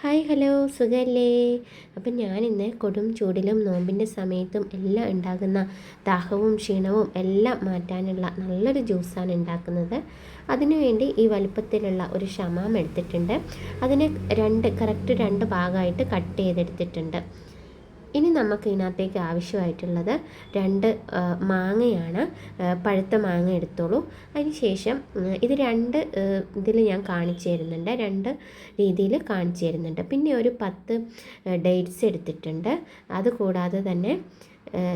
Hi hello സുഖമല്ലേ? അപ്പം ഞാനിന്ന് കൊടും ചൂടിലും നോമ്പിൻ്റെ സമയത്തും എല്ലാം ഉണ്ടാകുന്ന ദാഹവും ക്ഷീണവും എല്ലാം മാറ്റാനുള്ള നല്ലൊരു ജ്യൂസാണ് ഉണ്ടാക്കുന്നത്. അതിനുവേണ്ടി ഈ വലുപ്പത്തിലുള്ള ഒരു ഷമാം എടുത്തിട്ടുണ്ട്. അതിനെ കറക്റ്റ് രണ്ട് ഭാഗമായിട്ട് കട്ട് ചെയ്തെടുത്തിട്ടുണ്ട്. ഇനി നമുക്ക് ഇതിനകത്തേക്ക് ആവശ്യമായിട്ടുള്ളത് 2 മാങ്ങയാണ്. പഴുത്ത മാങ്ങ എടുത്തോളൂ. അതിന് ശേഷം ഇത് ഇതിൽ ഞാൻ കാണിച്ചു തരുന്നുണ്ട്, 2 രീതിയിൽ കാണിച്ചു തരുന്നുണ്ട്. പിന്നെ ഒരു 10 ഡേറ്റ്സ് എടുത്തിട്ടുണ്ട്. അതുകൂടാതെ തന്നെ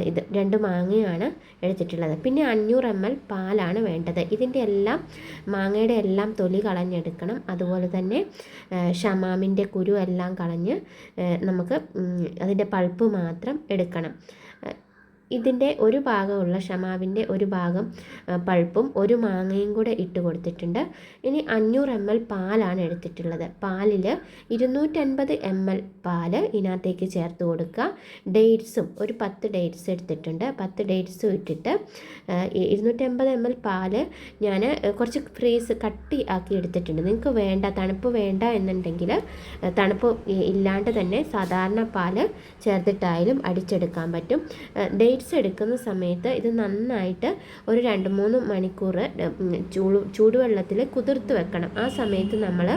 ഇത് 2 മാങ്ങയാണ് എടുത്തിട്ടുള്ളത്. പിന്നെ 500 ml പാലാണ് വേണ്ടത്. ഇതിൻ്റെ എല്ലാം മാങ്ങയുടെ എല്ലാം തൊലി കളഞ്ഞെടുക്കണം. അതുപോലെ തന്നെ ഷമാമിൻ്റെ കുരു എല്ലാം കളഞ്ഞ് നമുക്ക് അതിൻ്റെ പൾപ്പ് മാത്രം എടുക്കണം. ഇതിൻ്റെ ഒരു ഭാഗമുള്ള ഷമാവിൻ്റെ ഒരു ഭാഗം പൾപ്പും ഒരു മാങ്ങയും കൂടെ ഇട്ട് കൊടുത്തിട്ടുണ്ട്. ഇനി 500 ml പാലാണ് എടുത്തിട്ടുള്ളത്. പാലിൽ 250 ml പാല് ഇതിനകത്തേക്ക് ചേർത്ത് കൊടുക്കുക. ഡേറ്റ്സും ഒരു 10 ഡേറ്റ്സ് എടുത്തിട്ടുണ്ട്. 10 ഡേറ്റ്സും ഇട്ടിട്ട് 250 ml പാല് ഞാൻ കുറച്ച് കട്ടി ആക്കി എടുത്തിട്ടുണ്ട്. നിങ്ങൾക്ക് തണുപ്പ് വേണ്ട എന്നുണ്ടെങ്കിൽ തണുപ്പ് ഇല്ലാണ്ട് തന്നെ സാധാരണ പാല് ചേർത്തിട്ടായാലും അടിച്ചെടുക്കാൻ പറ്റും. ഡേറ്റ്സ് എടുക്കുന്ന സമയത്ത് ഇത് നന്നായിട്ട് ഒരു 2-3 മണിക്കൂർ ചൂടുവെള്ളത്തിൽ കുതിർത്ത് വെക്കണം. ആ സമയത്ത് നമ്മൾ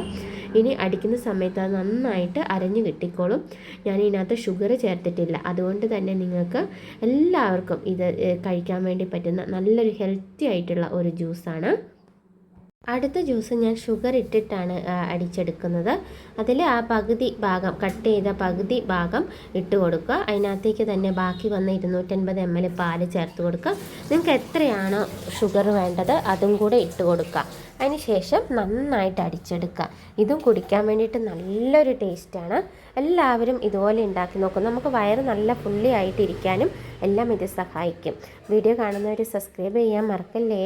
ഇനി അടിക്കുന്ന സമയത്ത് അത് നന്നായിട്ട് അരഞ്ഞു കിട്ടിക്കോളും. ഞാൻ ഇതിനകത്ത് ഷുഗർ ചേർത്തിട്ടില്ല. അതുകൊണ്ട് തന്നെ നിങ്ങൾക്ക് എല്ലാവർക്കും ഇത് കഴിക്കാൻ വേണ്ടി പറ്റുന്ന നല്ലൊരു ഹെൽത്തി ആയിട്ടുള്ള ഒരു ജ്യൂസാണ്. അടുത്ത ജ്യൂസ് ഞാൻ ഷുഗർ ഇട്ടിട്ടാണ് അടിച്ചെടുക്കുന്നത്. അതിൽ ആ പകുതി ഭാഗം കട്ട് ചെയ്ത പകുതി ഭാഗം ഇട്ട് കൊടുക്കുക. അതിനകത്തേക്ക് തന്നെ ബാക്കി വന്ന 250 ml പാല് ചേർത്ത് കൊടുക്കുക. നിങ്ങൾക്ക് എത്രയാണോ ഷുഗർ വേണ്ടത് അതും കൂടെ ഇട്ട് കൊടുക്കുക. അതിന് ശേഷം നന്നായിട്ട് അടിച്ചെടുക്കുക. ഇതും കുടിക്കാൻ വേണ്ടിയിട്ട് നല്ലൊരു ടേസ്റ്റാണ്. എല്ലാവരും ഇതുപോലെ ഉണ്ടാക്കി നോക്കും. നമുക്ക് വയറ് നല്ല ഫുള്ളി ആയിട്ടിരിക്കാനും എല്ലാം ഇത് സഹായിക്കും. വീഡിയോ കാണുന്നവർ സബ്സ്ക്രൈബ് ചെയ്യാൻ മറക്കല്ലേ.